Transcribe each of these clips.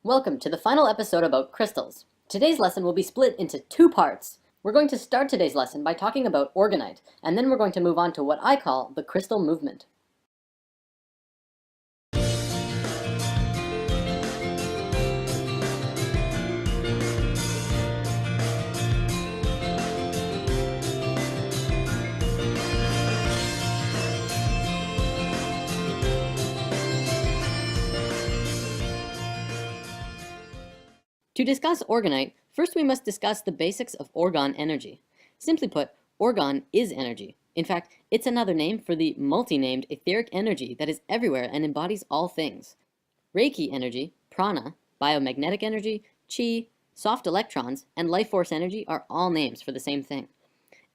Welcome to the final episode about crystals. Today's lesson will be split into two parts. We're going to start today's lesson by talking about Orgonite, and then we're going to move on to what I call the crystal movement. To discuss Orgonite, first we must discuss the basics of Orgon energy. Simply put, Orgon is energy. In fact, it's another name for the multi-named etheric energy that is everywhere and embodies all things. Reiki energy, prana, biomagnetic energy, chi, soft electrons, and life force energy are all names for the same thing.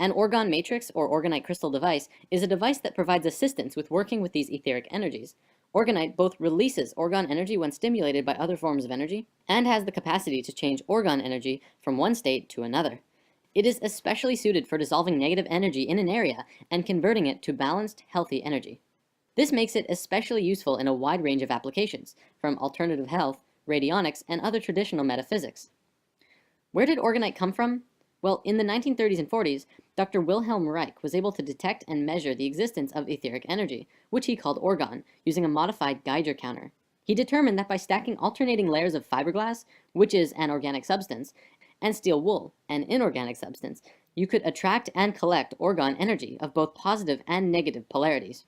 An Orgon matrix or Orgonite crystal device is a device that provides assistance with working with these etheric energies. Orgonite both releases Orgon energy when stimulated by other forms of energy, and has the capacity to change Orgon energy from one state to another. It is especially suited for dissolving negative energy in an area and converting it to balanced, healthy energy. This makes it especially useful in a wide range of applications, from alternative health, radionics, and other traditional metaphysics. Where did Orgonite come from? Well, in the 1930s and 40s, Dr. Wilhelm Reich was able to detect and measure the existence of etheric energy, which he called Orgon, using a modified Geiger counter. He determined that by stacking alternating layers of fiberglass, which is an organic substance, and steel wool, an inorganic substance, you could attract and collect Orgon energy of both positive and negative polarities.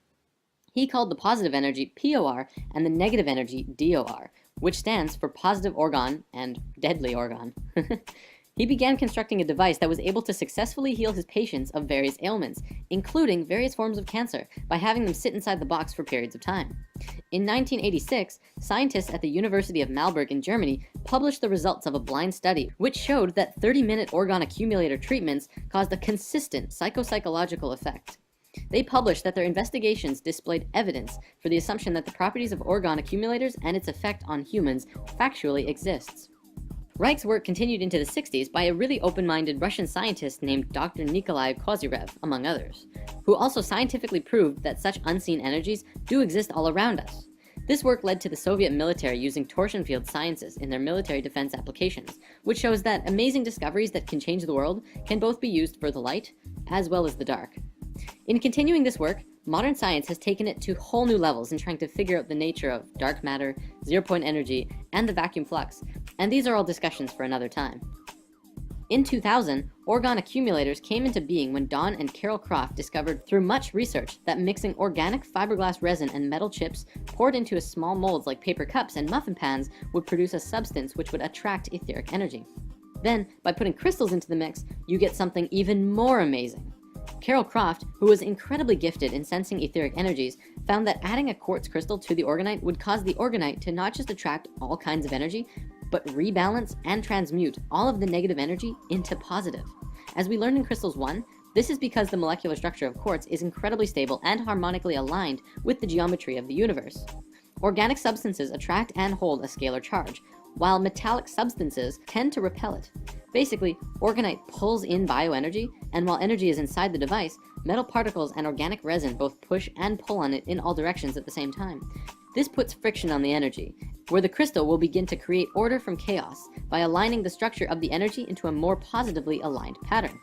He called the positive energy POR and the negative energy DOR, which stands for positive Orgon and deadly Orgon. He began constructing a device that was able to successfully heal his patients of various ailments, including various forms of cancer, by having them sit inside the box for periods of time. In 1986, scientists at the University of Marburg in Germany published the results of a blind study, which showed that 30-minute Orgon accumulator treatments caused a consistent psychological effect. They published that their investigations displayed evidence for the assumption that the properties of Orgon accumulators and its effect on humans factually exists. Reich's work continued into the 60s by a really open-minded Russian scientist named Dr. Nikolai Kozyrev, among others, who also scientifically proved that such unseen energies do exist all around us. This work led to the Soviet military using torsion field sciences in their military defense applications, which shows that amazing discoveries that can change the world can both be used for the light as well as the dark. In continuing this work, modern science has taken it to whole new levels in trying to figure out the nature of dark matter, zero-point energy, and the vacuum flux, and these are all discussions for another time. In 2000, Orgon accumulators came into being when Don and Carol Croft discovered through much research that mixing organic fiberglass resin and metal chips poured into small molds like paper cups and muffin pans would produce a substance which would attract etheric energy. Then, by putting crystals into the mix, you get something even more amazing. Carol Croft, who was incredibly gifted in sensing etheric energies, found that adding a quartz crystal to the Orgonite would cause the Orgonite to not just attract all kinds of energy, but rebalance and transmute all of the negative energy into positive. As we learned in Crystals 1, this is because the molecular structure of quartz is incredibly stable and harmonically aligned with the geometry of the universe. Organic substances attract and hold a scalar charge, while metallic substances tend to repel it. Basically, Orgonite pulls in bioenergy, and while energy is inside the device, metal particles and organic resin both push and pull on it in all directions at the same time. This puts friction on the energy, where the crystal will begin to create order from chaos by aligning the structure of the energy into a more positively aligned pattern.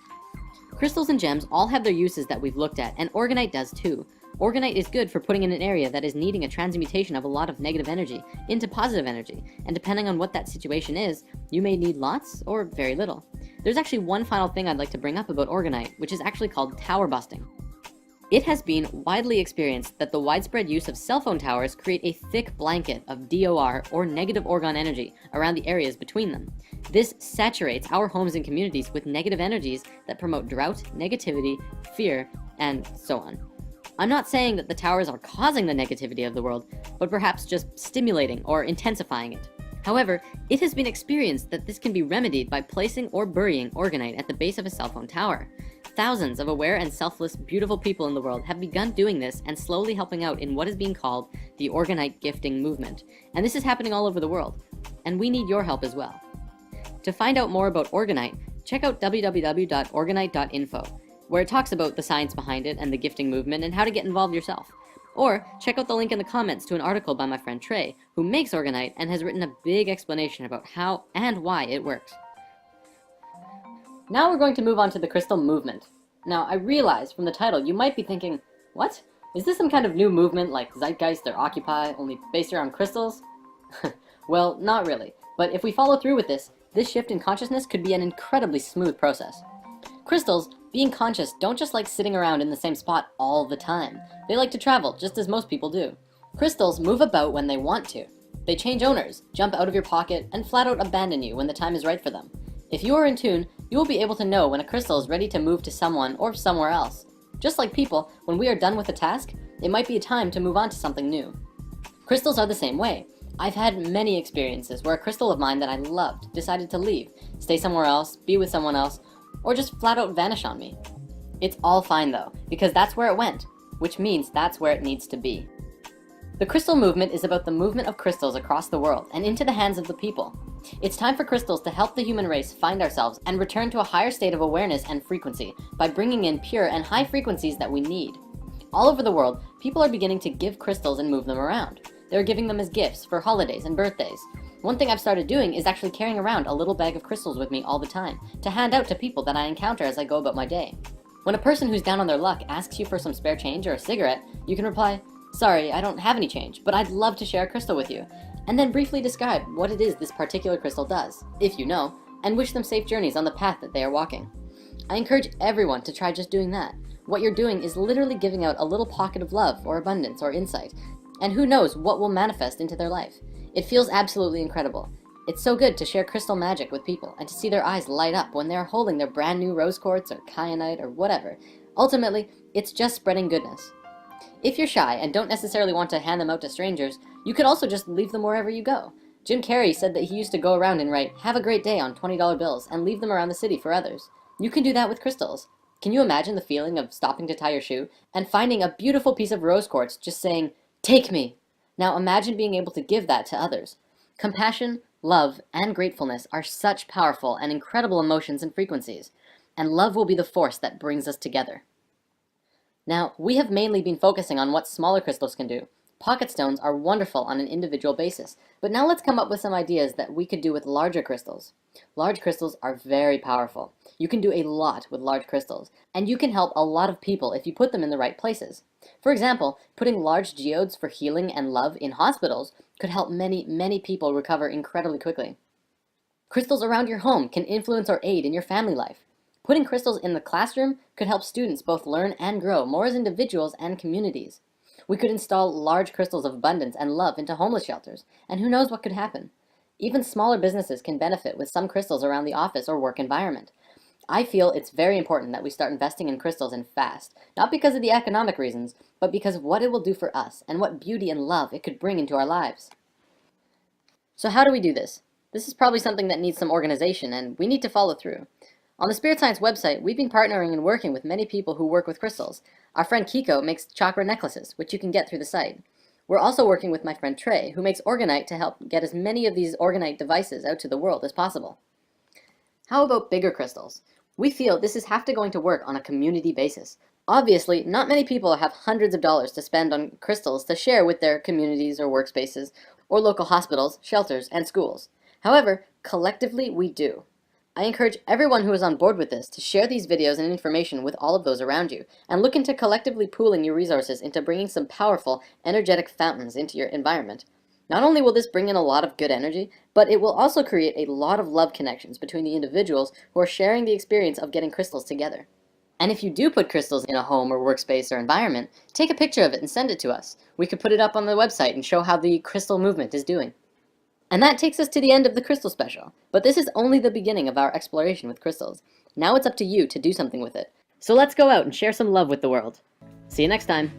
Crystals and gems all have their uses that we've looked at, and Orgonite does too. Orgonite is good for putting in an area that is needing a transmutation of a lot of negative energy into positive energy, and depending on what that situation is, you may need lots or very little. There's actually one final thing I'd like to bring up about Orgonite, which is actually called tower busting. It has been widely experienced that the widespread use of cell phone towers create a thick blanket of DOR or negative Orgon energy around the areas between them. This saturates our homes and communities with negative energies that promote drought, negativity, fear, and so on. I'm not saying that the towers are causing the negativity of the world, but perhaps just stimulating or intensifying it. However, it has been experienced that this can be remedied by placing or burying Orgonite at the base of a cell phone tower. Thousands of aware and selfless, beautiful people in the world have begun doing this and slowly helping out in what is being called the Orgonite gifting movement. And this is happening all over the world, and we need your help as well. To find out more about Orgonite, check out www.orgonite.info, where it talks about the science behind it and the gifting movement and how to get involved yourself. Or check out the link in the comments to an article by my friend Trey, who makes Orgonite and has written a big explanation about how and why it works. Now we're going to move on to the crystal movement. Now, I realize from the title you might be thinking, what? Is this some kind of new movement like Zeitgeist or Occupy, only based around crystals? Well, not really. But if we follow through with this shift in consciousness could be an incredibly smooth process. Crystals, being conscious, don't just like sitting around in the same spot all the time. They like to travel, just as most people do. Crystals move about when they want to. They change owners, jump out of your pocket, and flat out abandon you when the time is right for them. If you are in tune, you will be able to know when a crystal is ready to move to someone or somewhere else. Just like people, when we are done with a task, it might be a time to move on to something new. Crystals are the same way. I've had many experiences where a crystal of mine that I loved decided to leave, stay somewhere else, be with someone else, or just flat out vanish on me. It's all fine though, because that's where it went, which means that's where it needs to be. The crystal movement is about the movement of crystals across the world and into the hands of the people. It's time for crystals to help the human race find ourselves and return to a higher state of awareness and frequency by bringing in pure and high frequencies that we need. All over the world, people are beginning to give crystals and move them around. They're giving them as gifts for holidays and birthdays. One thing I've started doing is actually carrying around a little bag of crystals with me all the time to hand out to people that I encounter as I go about my day. When a person who's down on their luck asks you for some spare change or a cigarette, you can reply, "Sorry, I don't have any change, but I'd love to share a crystal with you," and then briefly describe what it is this particular crystal does, if you know, and wish them safe journeys on the path that they are walking. I encourage everyone to try just doing that. What you're doing is literally giving out a little pocket of love or abundance or insight, and who knows what will manifest into their life. It feels absolutely incredible. It's so good to share crystal magic with people and to see their eyes light up when they are holding their brand new rose quartz or kyanite or whatever. Ultimately, it's just spreading goodness. If you're shy and don't necessarily want to hand them out to strangers, you could also just leave them wherever you go. Jim Carrey said that he used to go around and write, "Have a great day" on $20 bills and leave them around the city for others. You can do that with crystals. Can you imagine the feeling of stopping to tie your shoe and finding a beautiful piece of rose quartz just saying, "Take me"? Now imagine being able to give that to others. Compassion, love, and gratefulness are such powerful and incredible emotions and frequencies, and love will be the force that brings us together. Now, we have mainly been focusing on what smaller crystals can do. Pocket stones are wonderful on an individual basis, but now let's come up with some ideas that we could do with larger crystals. Large crystals are very powerful. You can do a lot with large crystals, and you can help a lot of people if you put them in the right places. For example, putting large geodes for healing and love in hospitals could help many, many people recover incredibly quickly. Crystals around your home can influence or aid in your family life. Putting crystals in the classroom could help students both learn and grow more as individuals and communities. We could install large crystals of abundance and love into homeless shelters, and who knows what could happen. Even smaller businesses can benefit with some crystals around the office or work environment. I feel it's very important that we start investing in crystals and fast, not because of the economic reasons, but because of what it will do for us and what beauty and love it could bring into our lives. So how do we do this? This is probably something that needs some organization, and we need to follow through. On the Spirit Science website, we've been partnering and working with many people who work with crystals. Our friend Kiko makes chakra necklaces, which you can get through the site. We're also working with my friend Trey, who makes Orgonite to help get as many of these Orgonite devices out to the world as possible. How about bigger crystals? We feel this is going to work on a community basis. Obviously, not many people have hundreds of dollars to spend on crystals to share with their communities or workspaces, or local hospitals, shelters, and schools. However, collectively we do. I encourage everyone who is on board with this to share these videos and information with all of those around you, and look into collectively pooling your resources into bringing some powerful, energetic fountains into your environment. Not only will this bring in a lot of good energy, but it will also create a lot of love connections between the individuals who are sharing the experience of getting crystals together. And if you do put crystals in a home or workspace or environment, take a picture of it and send it to us. We could put it up on the website and show how the crystal movement is doing. And that takes us to the end of the crystal special. But this is only the beginning of our exploration with crystals. Now it's up to you to do something with it. So let's go out and share some love with the world. See you next time.